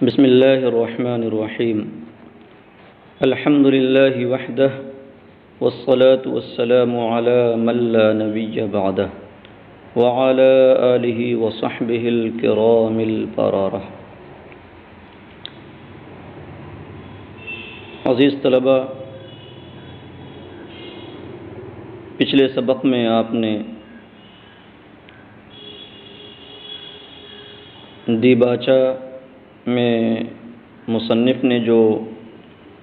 بسم اللہ الرحمن الرحیم الحمد للہ وحدہ والصلاة والسلام على من لا نبی بعدہ وعلى آلہ وصحبہ الکرام البررہ۔ عزیز طلبہ، پچھلے سبق میں آپ نے دیباچہ میں مصنف نے جو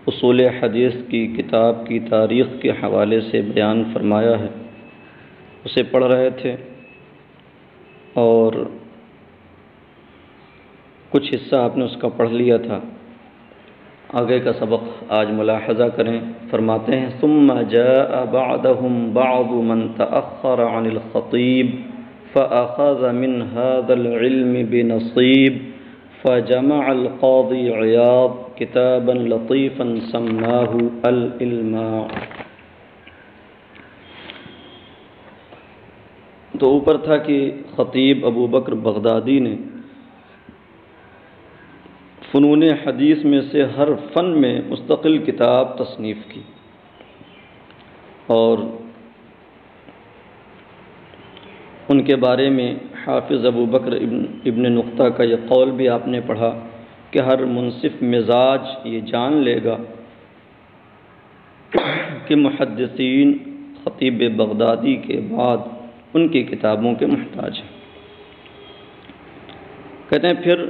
اصول حدیث کی کتاب کی تاریخ کے حوالے سے بیان فرمایا ہے اسے پڑھ رہے تھے، اور کچھ حصہ آپ نے اس کا پڑھ لیا تھا۔ آگے کا سبق آج ملاحظہ کریں۔ فرماتے ہیں ثم جاء بعدهم بعض من تأخر عن الخطیب فأخذ من هذا العلم بنصیب فجمع القاضی عیاض کتابا لطیفا سماہ الالماع۔ تو اوپر تھا کہ خطیب ابو بکر بغدادی نے فنون حدیث میں سے ہر فن میں مستقل کتاب تصنیف کی، اور ان کے بارے میں حافظ ابو بکر ابن نقطہ کا یہ قول بھی آپ نے پڑھا کہ ہر منصف مزاج یہ جان لے گا کہ محدثین خطیب بغدادی کے بعد ان کی کتابوں کے محتاج ہیں۔ کہتے ہیں پھر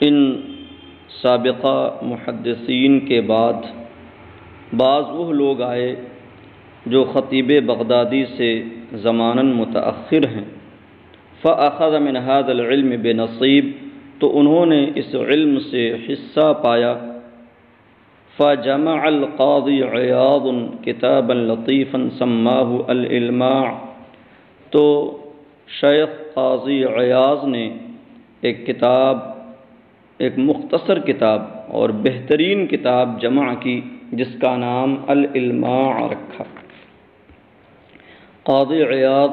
ان سابقہ محدثین کے بعد بعض وہ لوگ آئے جو خطیب بغدادی سے زماناً متأخر ہیں، فأخذ من هذا العلم بنصیب، تو انہوں نے اس علم سے حصہ پایا۔ فجمع القاضی عیاض کتابا لطیفا سماہ الالماع، تو شیخ قاضی عیاض نے ایک مختصر کتاب اور بہترین کتاب جمع کی جس کا نام الالماع رکھا۔ قاضی عیاض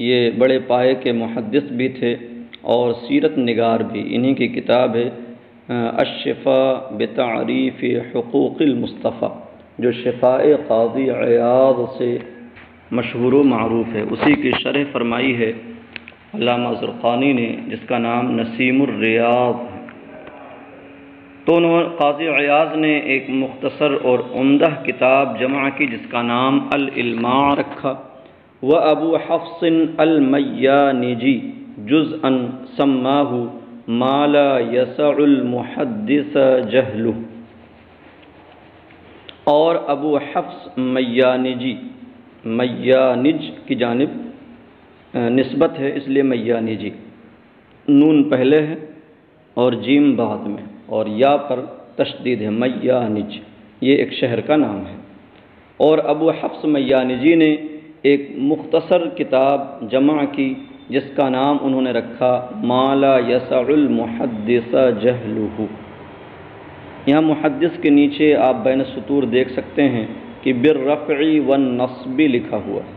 یہ بڑے پائے کے محدث بھی تھے اور سیرت نگار بھی۔ انہی کی کتاب ہے الشفاء بتعریف حقوق المصطفیٰ، جو شفاء قاضی عیاض سے مشہور و معروف ہے۔ اسی کی شرح فرمائی ہے علامہ زرقانی نے، جس کا نام نسیم الریاض ہے۔ تو قاضی عیاض نے ایک مختصر اور عمدہ کتاب جمع کی جس کا نام الالماع رکھا۔ وابو حفص المیانجی جزءا سماہ ما لا یسع المحدث جہلہ، اور ابو حفص میانج کی جانب نسبت ہے، اس لیے میانجی، نون پہلے ہے اور جیم بعد میں، اور یا پر تشدید ہے، میانج یہ ایک شہر کا نام ہے۔ اور ابو حفص میانجی نے ایک مختصر کتاب جمع کی جس کا نام انہوں نے رکھا ما لا یسع المحدث جہلہ۔ یہاں محدث کے نیچے آپ بین السطور دیکھ سکتے ہیں کہ بالرفع والنصب لکھا ہوا ہے۔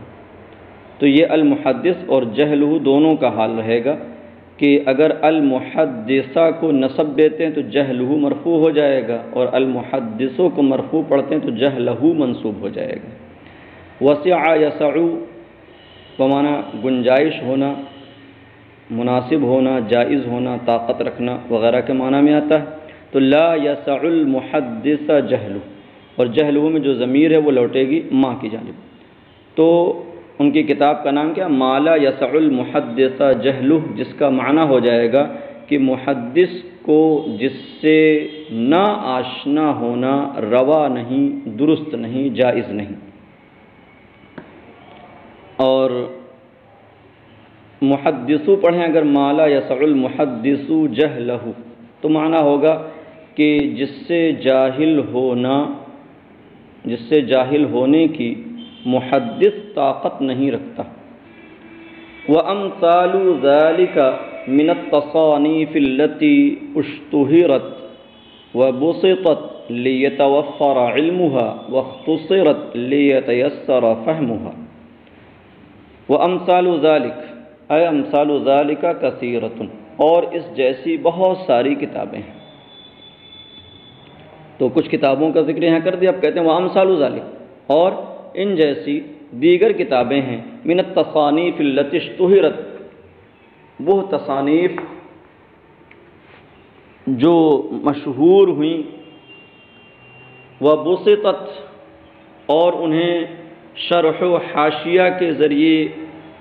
تو یہ المحدث اور جہلہ دونوں کا حال رہے گا کہ اگر المحدثہ کو نصب دیتے ہیں تو جہلہ مرفوع ہو جائے گا، اور المحدثوں کو مرفوع پڑھتے ہیں تو جہلہ منصوب ہو جائے گا۔ وسع یسع بمعنی گنجائش ہونا، مناسب ہونا، جائز ہونا، طاقت رکھنا وغیرہ کے معنی میں آتا ہے۔ تو لا یسع المحدث جہلہ، اور جہلہ میں جو ضمیر ہے وہ لوٹے گی ماں کی جانب۔ تو ان کی کتاب کا نام کیا؟ ما لا یسع المحدث جہلہ، جس کا معنی ہو جائے گا کہ محدث کو جس سے نا آشنا ہونا روا نہیں، درست نہیں، جائز نہیں۔ اور محدثو پڑھیں اگر ما لا یسع المحدث جہلہ، تو معنی ہوگا کہ جس سے جاہل ہونے کی محدث طاقت نہیں رکھتا۔ وَأَمْثَالُ ذَلِكَ مِنَ التَّصَانِيفِ الَّتِي اشْتُهِرَتْ وَبُسِطَتْ لِيَتَوَفَّرَ عِلْمُهَا وَاخْتُصِرَتْ لِيَتَيَسَّرَ فَهْمُهَا۔ وَأَمْثَالُ ذَلِكَ، اے امثال ذَلِكَ كَثِيرَةٌ، اور اس جیسی بہت ساری کتابیں ہیں۔ تو کچھ کتابوں کا ذکر یہاں کر دیا، اب کہتے ہیں وَأَمْثَالُ ذَلِكَ، اور ان جیسی دیگر کتابیں ہیں، من التصانیف التی اشتہرت، وہ تصانیف جو مشہور ہوئیں، وبسطت، اور انہیں شرح و حاشیہ کے ذریعے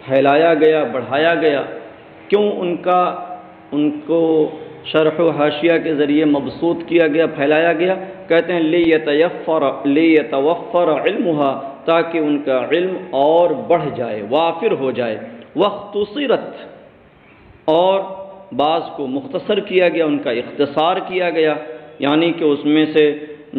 پھیلایا گیا، بڑھایا گیا۔ کیوں ان کو شرح و حاشیہ کے ذریعے مبسوط کیا گیا، پھیلایا گیا؟ کہتے ہیں لیتوفر علمها، تاکہ ان کا علم اور بڑھ جائے، وافر ہو جائے۔ واختصرت، اور بعض کو مختصر کیا گیا، ان کا اختصار کیا گیا، یعنی کہ اس میں سے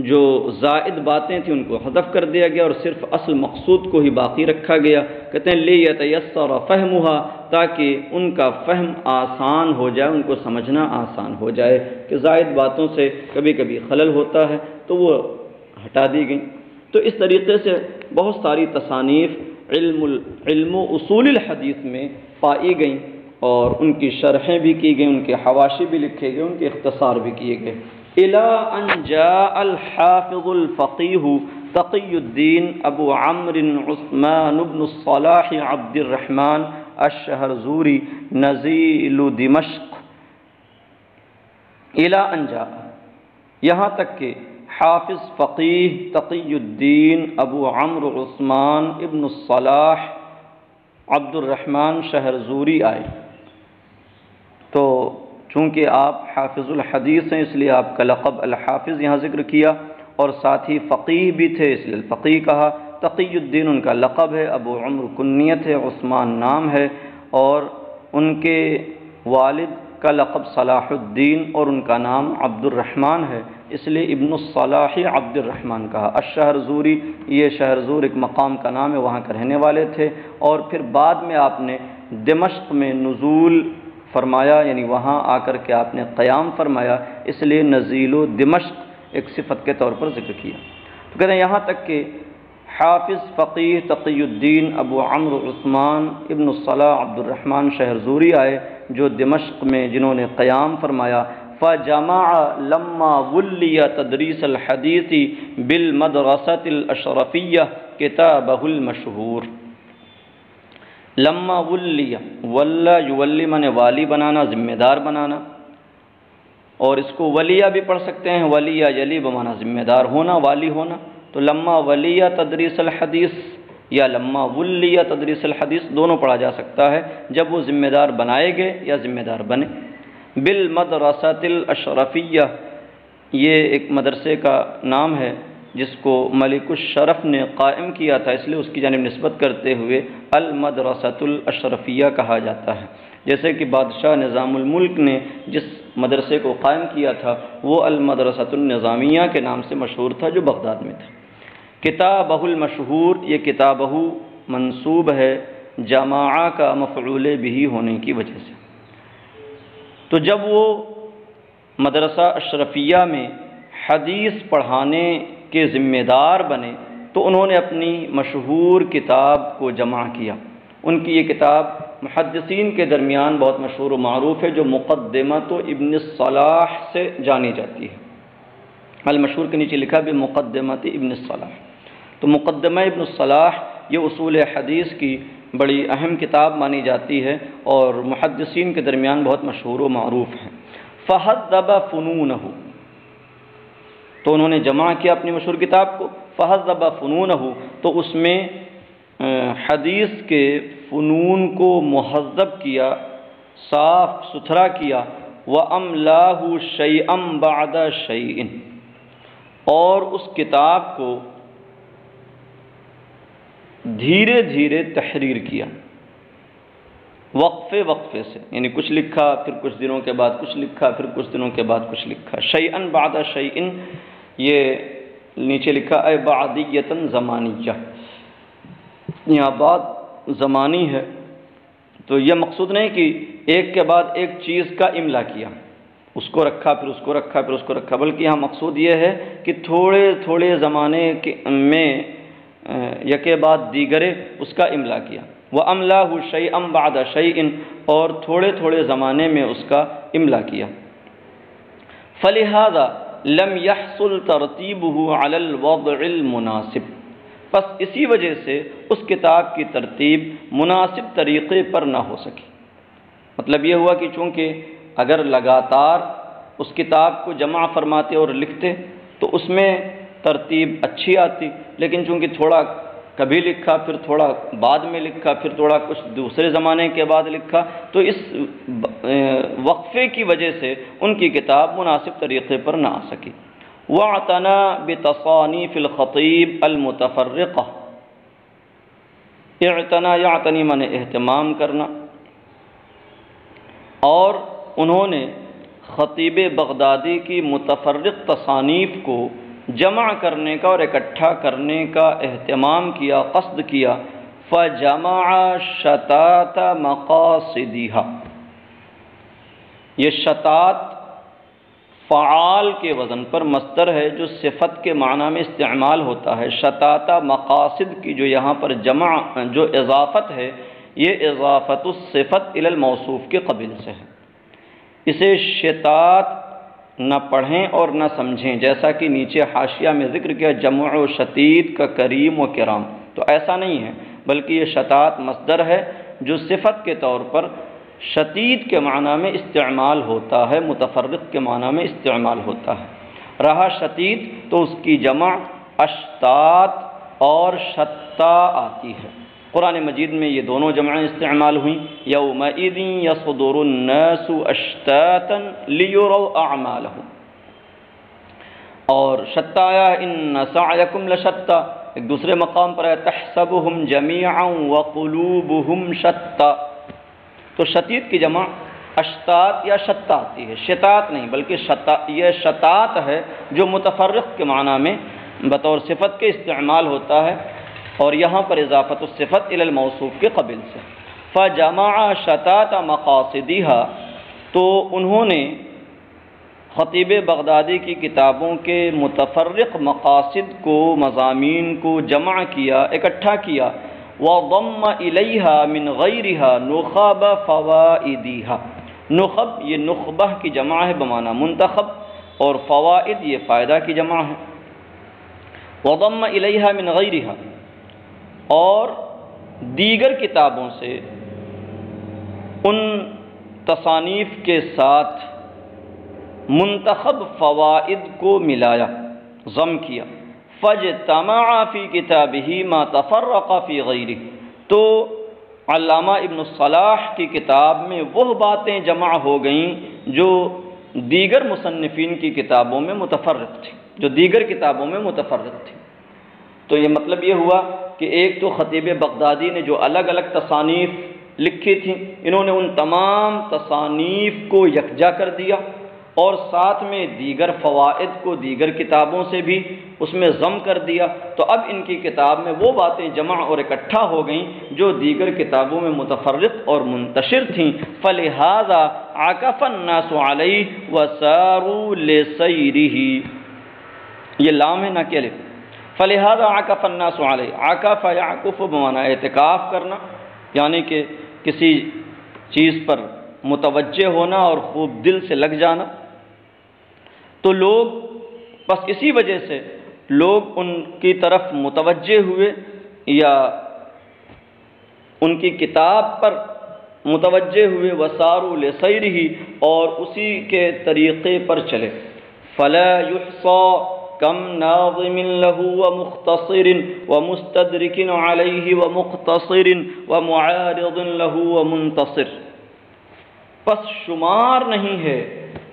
جو زائد باتیں تھیں ان کو حذف کر دیا گیا اور صرف اصل مقصود کو ہی باقی رکھا گیا۔ کہتے ہیں لیتیسر فہمها، تاکہ ان کا فہم آسان ہو جائے، ان کو سمجھنا آسان ہو جائے، کہ زائد باتوں سے کبھی کبھی خلل ہوتا ہے تو وہ ہٹا دی گئیں۔ تو اس طریقے سے بہت ساری تصانیف علم و اصول الحدیث میں پائی گئیں، اور ان کی شرحیں بھی کی گئیں، ان کے حواشی بھی لکھے گئے، ان کے اختصار بھی کیے گئے۔ الی ان جاء الحافظ الفقیہ تقی الدین ابو عمرو عثمان بن الصلاح عبد الرحمن الشہرزوری نزیل دمشق، الی ان جاء، یہاں تک کہ حافظ فقیہ تقی الدین ابو عمرو عثمان ابن الصلاح عبد الرحمن شہرزوری آئے۔ تو چونکہ آپ حافظ الحدیث ہیں اس لیے آپ کا لقب الحافظ یہاں ذکر کیا، اور ساتھ ہی فقیہ بھی تھے اس لیے الفقیہ کہا۔ تقی الدین ان کا لقب ہے، ابو عمرو کنیت ہے، عثمان نام ہے، اور ان کے والد کا لقب صلاح الدین اور ان کا نام عبد الرحمن ہے، اس لیے ابن الصلاح عبد الرحمن کہا۔ الشہرزوری، یہ شہرزور ایک مقام کا نام ہے، وہاں کے رہنے والے تھے، اور پھر بعد میں آپ نے دمشق میں نزول فرمایا، یعنی وہاں آ کر کے آپ نے قیام فرمایا، اس لیے نزیل و دمشق ایک صفت کے طور پر ذکر کیا۔ تو کہتے ہیں یہاں تک کہ حافظ فقیہ تقی الدین ابو عمرو عثمان ابن الصلاح عبد الرحمن شہرزوری آئے، جو دمشق میں جنہوں نے قیام فرمایا۔ فجمع لما ولی تدریس الحدیث بالمدرسۃ الاشرفیہ کتابہ المشہور۔ لما ولی، ولا یولی من والی بنانا، ذمہ دار بنانا، اور اس کو ولیہ بھی پڑھ سکتے ہیں، ولیہ یلی بمانا ذمہ دار ہونا، والی ہونا۔ تو لما ولیہ تدریس الحدیث یا لما ولیہ تدریس الحدیث دونوں پڑھا جا سکتا ہے، جب وہ ذمہ دار بنائے گئے یا ذمہ دار بنے۔ بالمدرسۃ الاشرفیہ، یہ ایک مدرسے کا نام ہے جس کو ملک الشرف نے قائم کیا تھا، اس لیے اس کی جانب نسبت کرتے ہوئے المدرسۃ الاشرفیہ کہا جاتا ہے۔ جیسے کہ بادشاہ نظام الملک نے جس مدرسے کو قائم کیا تھا وہ المدرسۃ النظامیہ کے نام سے مشہور تھا، جو بغداد میں تھا۔ کتابہ المشہور، یہ کتابہ منصوب ہے جماعہ کا مفعول بہ ہونے کی وجہ سے۔ تو جب وہ مدرسہ اشرفیہ میں حدیث پڑھانے کے ذمہ دار بنے تو انہوں نے اپنی مشہور کتاب کو جمع کیا۔ ان کی یہ کتاب محدثین کے درمیان بہت مشہور و معروف ہے، جو مقدمۃ ابن الصلاح سے جانی جاتی ہے۔ المشہور کے نیچے لکھا بھی مقدمۃ ابن الصلاح۔ تو مقدمہ ابن الصلاح یہ اصول حدیث کی بڑی اہم کتاب مانی جاتی ہے اور محدثین کے درمیان بہت مشہور و معروف ہے۔ فہذب فنونہ، تو انہوں نے جمع کیا اپنی مشہور کتاب کو، فہذب فنونہ، تو اس میں حدیث کے فنون کو مہذب کیا، صاف ستھرا کیا، وَأَمْلَاهُ شَيْئًا بَعْدَ شَيْءٍ، اور اس کتاب کو دھیرے دھیرے تحریر کیا، وقفے وقفے سے، یعنی کچھ لکھا پھر کچھ دنوں کے بعد کچھ لکھا پھر کچھ دنوں کے بعد کچھ لکھا۔ شیئن بعد شیئن، یہ نیچے لکھا اے بعدیتاً زمانیہ، یہاں بعد زمانی ہے، تو یہ مقصود نہیں کہ ایک کے بعد ایک چیز کا املا کیا، اس کو رکھا پھر اس کو رکھا پھر اس کو رکھا، بلکہ یہاں مقصود یہ ہے کہ تھوڑے تھوڑے زمانے میں یکے بعد دیگرے اس کا املا کیا۔ وَأَمْلَاهُ شَيْئًا بَعْدَ شَيْءٍ اور تھوڑے تھوڑے زمانے میں اس کا املا کیا۔ فَلِهَذَا لَمْ يَحْصُلْ تَرْتِيبُهُ عَلَى الْوَضْعِ الْمُنَاسِبِ، پس اسی وجہ سے اس کتاب کی ترتیب مناسب طریقے پر نہ ہو سکی۔ مطلب یہ ہوا کہ چونکہ اگر لگاتار اس کتاب کو جمع فرماتے اور لکھتے تو اس میں ترتیب اچھی آتی، لیکن چونکہ تھوڑا کبھی لکھا، پھر تھوڑا بعد میں لکھا، پھر تھوڑا کچھ دوسرے زمانے کے بعد لکھا، تو اس وقفے کی وجہ سے ان کی کتاب مناسب طریقے پر نہ آ سکی۔ وَاعْتَنَى بِتَصَانِيفِ الْخَطِيبِ الْمُتَفَرِّقَةِ، اعتنا یعتنی معنی اہتمام کرنا، اور انہوں نے خطیب بغدادی کی متفرق تصانیف کو جمع کرنے کا اور اکٹھا کرنے کا اہتمام کیا، قصد کیا۔ فَجَمَعَ شَتَاتَ مَقَاصِدِهَا، یہ شتات فعال کے وزن پر مصدر ہے جو صفت کے معنی میں استعمال ہوتا ہے۔ شتات مقاصد کی جو یہاں پر جمع جو اضافت ہے، یہ اضافت الصفت الی الموصوف کے قبیل سے ہے۔ اسے شتات نہ پڑھیں اور نہ سمجھیں، جیسا کہ نیچے حاشیہ میں ذکر کیا جمع و شتید کا کریم و کرام، تو ایسا نہیں ہے، بلکہ یہ شتات مصدر ہے جو صفت کے طور پر شتید کے معنی میں استعمال ہوتا ہے، متفرق کے معنی میں استعمال ہوتا ہے۔ رہا شتید تو اس کی جمع اشتات اور شتا آتی ہے۔ قرآن مجید میں یہ دونوں جمعیں استعمال ہوئیں، یومئذ یصدر الناس اشتاتا لیروا اعمالهم، اور شتا آیا ان سعیکم لشتا، ایک دوسرے مقام پر ہے تحسبهم جمیعا وقلوبهم شتا، تو شتید کی جمع اشتات یا شتا آتی ہے، شتات نہیں بلکہ یہ شتات ہے جو متفرق کے معنی میں بطور صفت کے استعمال ہوتا ہے، اور یہاں پر اضافت الصفت الی الموصوف کے قبیل سے۔ فَجَمَعَ شَتَاتَ مَقَاصِدِهَا، تو انہوں نے خطیب بغدادی کی کتابوں کے متفرق مقاصد کو، مضامین کو جمع کیا، اکٹھا کیا۔ وَضَمَّ إِلَيْهَا مِنْ غَيْرِهَا نُخَبَ فَوَائِدِهَا، نخب یہ نخبہ کی جمع ہے بمعنی منتخب، اور فوائد یہ فائدہ کی جمع ہے۔ وَضَمَّ إِلَيْهَا مِنْ غَيْرِهَا، اور دیگر کتابوں سے ان تصانیف کے ساتھ منتخب فوائد کو ملایا، ضم کیا۔ فَاجْتَمَعَ فِي كِتَابِهِ مَا تَفَرَّقَ فِي غَيْرِهِ، تو علامہ ابن الصلاح کی کتاب میں وہ باتیں جمع ہو گئیں جو دیگر مصنفین کی کتابوں میں متفرق تھی، جو دیگر کتابوں میں متفرق تھی۔ تو یہ مطلب یہ ہوا کہ ایک تو خطیب بغدادی نے جو الگ الگ تصانیف لکھی تھیں، انہوں نے ان تمام تصانیف کو یکجا کر دیا، اور ساتھ میں دیگر فوائد کو دیگر کتابوں سے بھی اس میں ضم کر دیا، تو اب ان کی کتاب میں وہ باتیں جمع اور اکٹھا ہو گئیں جو دیگر کتابوں میں متفرق اور منتشر تھیں۔ فَلِهَذَا عَكَفَ النَّاسُ عَلَيْهِ وَسَارُوا لِسَيْرِهِ، یہ لام ہے نہ کہ الف۔ فَلِهَذَا عَكَفَ النَّاسُ عَلَيْهِ، عَكَفَ يَعْكُفُ بمعنی اعتکاف کرنا، یعنی کہ کسی چیز پر متوجہ ہونا اور خوب دل سے لگ جانا، تو لوگ بس اسی وجہ سے لوگ ان کی طرف متوجہ ہوئے یا ان کی کتاب پر متوجہ ہوئے، وَسَارُوا لِسَيْرِهِ، اور اسی کے طریقے پر چلے۔ فَلَا يُحْصَى كَمْ نَاظِمٍ لَهُ وَمُخْتَصِرٍ وَمُسْتَدْرِكٍ عَلَيْهِ وَمُخْتَصِرٍ وَمُعَارِضٍ لَهُ وَمُنْتَصِرٍ، پس شمار نہیں ہے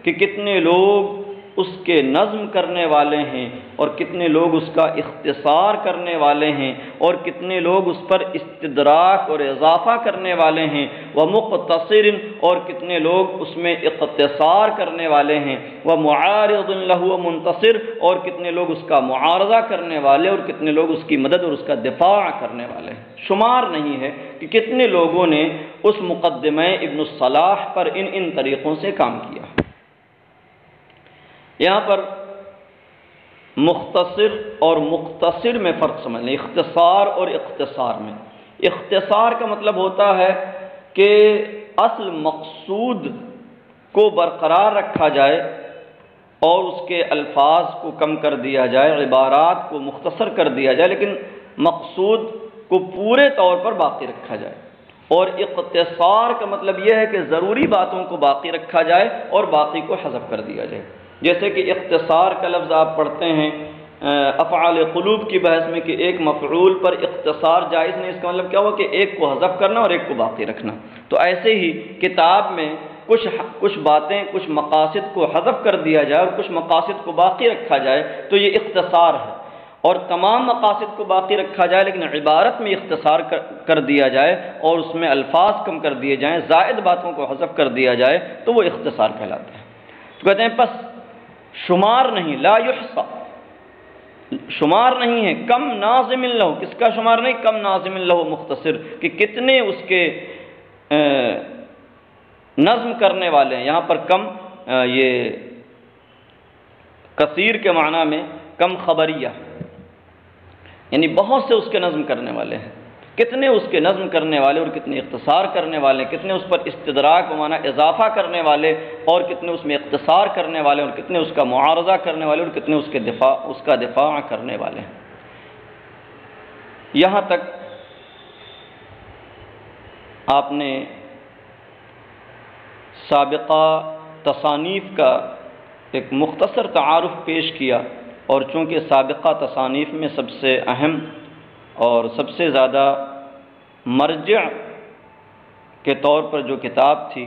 کہ کتنے لوگ اس کے نظم کرنے والے ہیں اور کتنے لوگ اس کا اختصار کرنے والے ہیں اور کتنے لوگ اس پر استدراک اور اضافہ کرنے والے ہیں، ومختصر، اور کتنے لوگ اس میں اختصار کرنے والے ہیں، ومعارض له ومنتصر، اور کتنے لوگ اس کا معارضہ کرنے والے اور کتنے لوگ اس کی مدد اور اس کا دفاع کرنے والے ہیں۔ شمار نہیں ہے کہ کتنے لوگوں نے اس مقدمہ ابن الصلاح پر ان طریقوں سے کام کیا۔ یہاں پر مختصر اور مختصر میں فرق سمجھ لیں، اختصار اور اختصار میں۔ اختصار کا مطلب ہوتا ہے کہ اصل مقصود کو برقرار رکھا جائے اور اس کے الفاظ کو کم کر دیا جائے، عبارات کو مختصر کر دیا جائے، لیکن مقصود کو پورے طور پر باقی رکھا جائے۔ اور اختصار کا مطلب یہ ہے کہ ضروری باتوں کو باقی رکھا جائے اور باقی کو حذف کر دیا جائے۔ جیسے کہ اختصار کا لفظ آپ پڑھتے ہیں افعال قلوب کی بحث میں کہ ایک مفعول پر اختصار جائز نہیں، اس کا مطلب کیا ہوا کہ ایک کو حذف کرنا اور ایک کو باقی رکھنا۔ تو ایسے ہی کتاب میں کچھ باتیں، کچھ مقاصد کو حذف کر دیا جائے اور کچھ مقاصد کو باقی رکھا جائے تو یہ اختصار ہے، اور تمام مقاصد کو باقی رکھا جائے لیکن عبارت میں اختصار کر دیا جائے اور اس میں الفاظ کم کر دیے جائیں، زائد باتوں کو حذف کر دیا جائے تو وہ اختصار کہلاتا ہے۔ تو کہتے ہیں پس شمار نہیں، لا یحصا، شمار نہیں ہے، کم ناظم لہ، کس کا شمار نہیں؟ کم ناظم لہ مختصر، کہ کتنے اس کے نظم کرنے والے ہیں۔ یہاں پر کم یہ کثیر کے معنی میں کم خبریہ، یعنی بہت سے اس کے نظم کرنے والے ہیں، کتنے اس کے نظم کرنے والے اور کتنے اختصار کرنے والے، کتنے اس پر استدراک بمعنی اضافہ کرنے والے اور کتنے اس میں اختصار کرنے والے اور کتنے اس کا معارضہ کرنے والے اور کتنے اس کا دفاع کرنے والے ہیں۔ یہاں تک آپ نے سابقہ تصانیف کا ایک مختصر تعارف پیش کیا، اور چونکہ سابقہ تصانیف میں سب سے اہم اور سب سے زیادہ مرجع کے طور پر جو کتاب تھی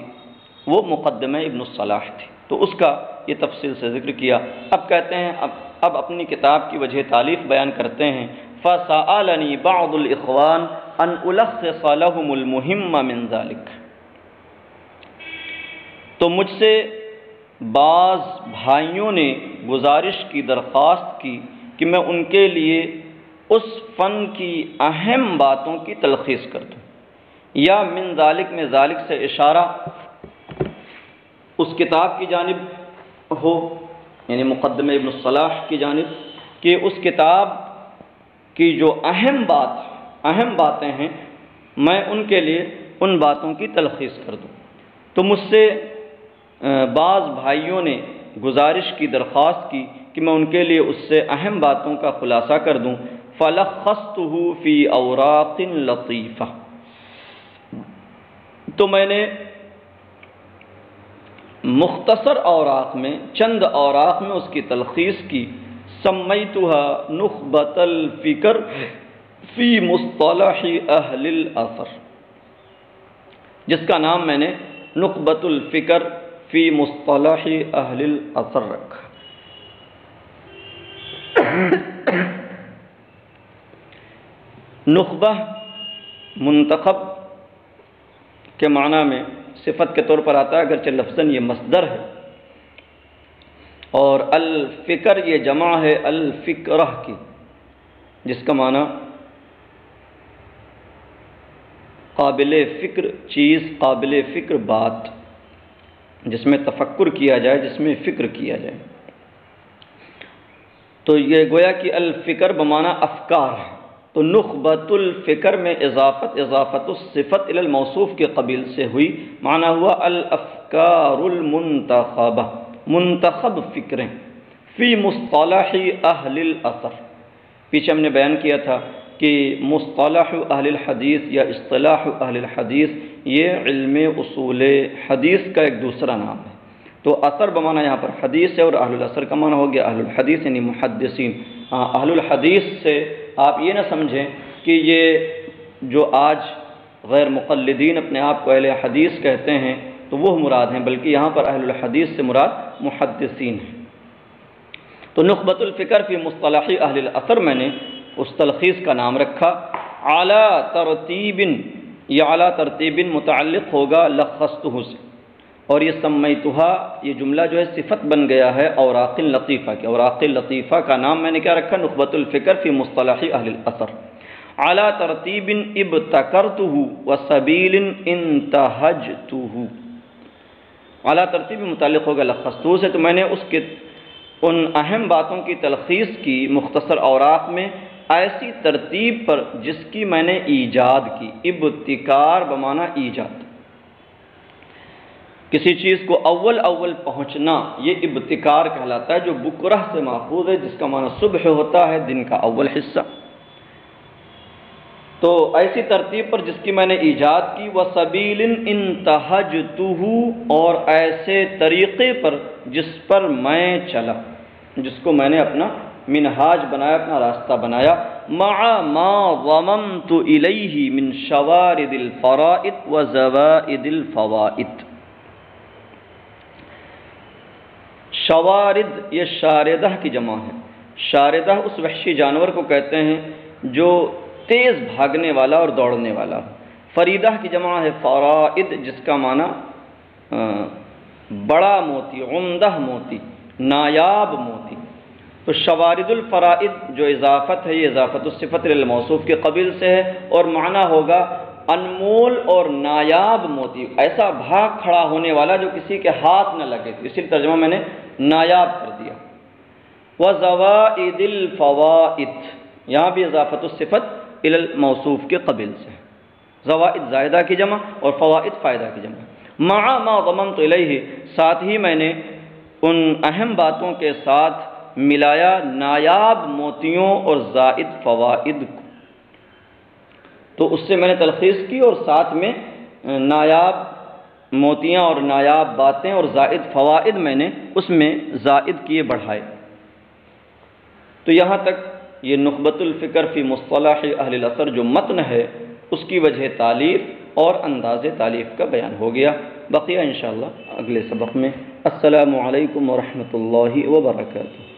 وہ مقدمہ ابن الصلاح تھی، تو اس کا یہ تفصیل سے ذکر کیا۔ اب کہتے ہیں اب اپنی کتاب کی وجہ تالیف بیان کرتے ہیں۔ فَسَأَلَنِي بَعْضُ الْإِخْوَانِ أَنْ أُلَخِّصَ لَهُمُ الْمُهِمَّ مِنْ ذَلِكَ، تو مجھ سے بعض بھائیوں نے گزارش کی، درخواست کی کہ میں ان کے لیے اس فن کی اہم باتوں کی تلخیص کر دوں، یا من ذالک میں ذالک سے اشارہ اس کتاب کی جانب ہو، یعنی مقدمہ ابن الصلاح کی جانب، کہ اس کتاب کی جو اہم باتیں ہیں میں ان کے لیے ان باتوں کی تلخیص کر دوں۔ تو مجھ سے بعض بھائیوں نے گزارش کی، درخواست کی کہ میں ان کے لیے اس سے اہم باتوں کا خلاصہ کر دوں۔ فَلَخَّصْتُهُ فِي أَوْرَاقٍ لَطِيفَةٍ، تو میں نے مختصر اوراق میں، چند اوراق میں اس کی تلخیص کی۔ سمیتها نخبۃ الفکر فی مصطلح اہل الاثر، جس کا نام میں نے نخبۃ الفکر فی مصطلح اہل الاثر رکھا۔ نخبہ منتخب کے معنی میں صفت کے طور پر آتا ہے، اگرچہ لفظاً یہ مصدر ہے، اور الفکر یہ جمع ہے الفکرہ کی، جس کا معنی قابل فکر چیز، قابل فکر بات، جس میں تفکر کیا جائے، جس میں فکر کیا جائے۔ تو یہ گویا کہ الفکر بمعنی افکار ہے، تو نخبۃ الفکر میں اضافت الصفت الی الموصوف کے قبیل سے ہوئی، معنی ہوا الافکار المنتخبہ، منتخب فکریں، فی مصطلح اہل الاثر۔ پیچھے ہم نے بیان کیا تھا کہ مصطلح اہل الحدیث یا اصطلاح اہل الحدیث یہ علم اصول حدیث کا ایک دوسرا نام ہے۔ تو اثر بمعنی یہاں پر حدیث ہے، اور اہل الاثر کا معنی ہو گیا اہل الحدیث یعنی محدثین۔ اہل الحدیث سے آپ یہ نہ سمجھیں کہ یہ جو آج غیر مقلدین اپنے آپ کو اہل حدیث کہتے ہیں تو وہ مراد ہیں، بلکہ یہاں پر اہل الحدیث سے مراد محدثین ہیں۔ تو نخبۃ الفکر فی مصطلح اہل الاثر میں نے اس تلخیص کا نام رکھا۔ اعلیٰ ترتیب، یہ اعلیٰ ترتیب متعلق ہوگا لخصتہ سے، اور یہ سمیتہا یہ جملہ جو ہے صفت بن گیا ہے اوراق لطیفہ کے۔ اوراق لطیفہ کا نام میں نے کیا رکھا؟ نخبۃ الفکر فی مصطلح اہل الاثر۔ اعلیٰ ترتیب ابتکرتہ وسبیل انتہجتہ، اعلیٰ ترتیب متعلق ہوگا لخصتہ سے، تو میں نے اس کے ان اہم باتوں کی تلخیص کی مختصر اوراق میں، ایسی ترتیب پر جس کی میں نے ایجاد کی. ابتکار بمعنی ایجاد. کسی چیز کو اول پہنچنا یہ ابتکار کہلاتا ہے، جو بکرہ سے ماخوذ ہے، جس کا معنی صبح ہوتا ہے، دن کا اول حصہ. تو ایسی ترتیب پر جس کی میں نے ایجاد کی. وَسَبِيلٍ انْتَهَجْتُهُ، اور ایسے طریقے پر جس پر میں چلا، جس کو میں نے اپنا منہاج بنایا، اپنا راستہ بنایا. مَعَ مَا ضَمَمْتُ إِلَيْهِ مِنْ شَوَارِدِ الْفَرَائِضِ وَزَوَائِدِ الْفَوَائِدِ. شوارد یہ شاردہ کی جمع ہے. شاردہ اس وحشی جانور کو کہتے ہیں جو تیز بھاگنے والا اور دوڑنے والا. فریدہ کی جمع ہے فرائد، جس کا معنی بڑا موتی، عمدہ موتی، نایاب موتی. تو شوارد الفرائد جو اضافت ہے، یہ اضافت الصفت للموصوف کے قبیل سے ہے، اور معنی ہوگا انمول اور نایاب موتی، ایسا بھاگ کھڑا ہونے والا جو کسی کے ہاتھ نہ لگے. اسی ترجمہ میں نے نایاب کر دیا. وَزَوَائِدِ الْفَوَائِدِ، یہاں بھی اضافت الصفت الی الموصوف کے قبیل سے. زوائد زائدہ کی جمع اور فوائد فائدہ کی جمع. مع ما ضمنت الیہ، ساتھ ہی میں نے ان اہم باتوں کے ساتھ ملایا نایاب موتیوں اور زائد فوائد کو. تو اس سے میں نے تلخیص کی اور ساتھ میں نایاب موتیاں اور نایاب باتیں اور زائد فوائد میں نے اس میں زائد کیے، بڑھائے. تو یہاں تک یہ نخبۃ الفکر فی مصطلح اہل الاثر جو متن ہے، اس کی وجہ تالیف اور انداز تالیف کا بیان ہو گیا. بقیہ انشاءاللہ اگلے سبق میں. السلام علیکم ورحمۃ اللہ وبرکاتہ.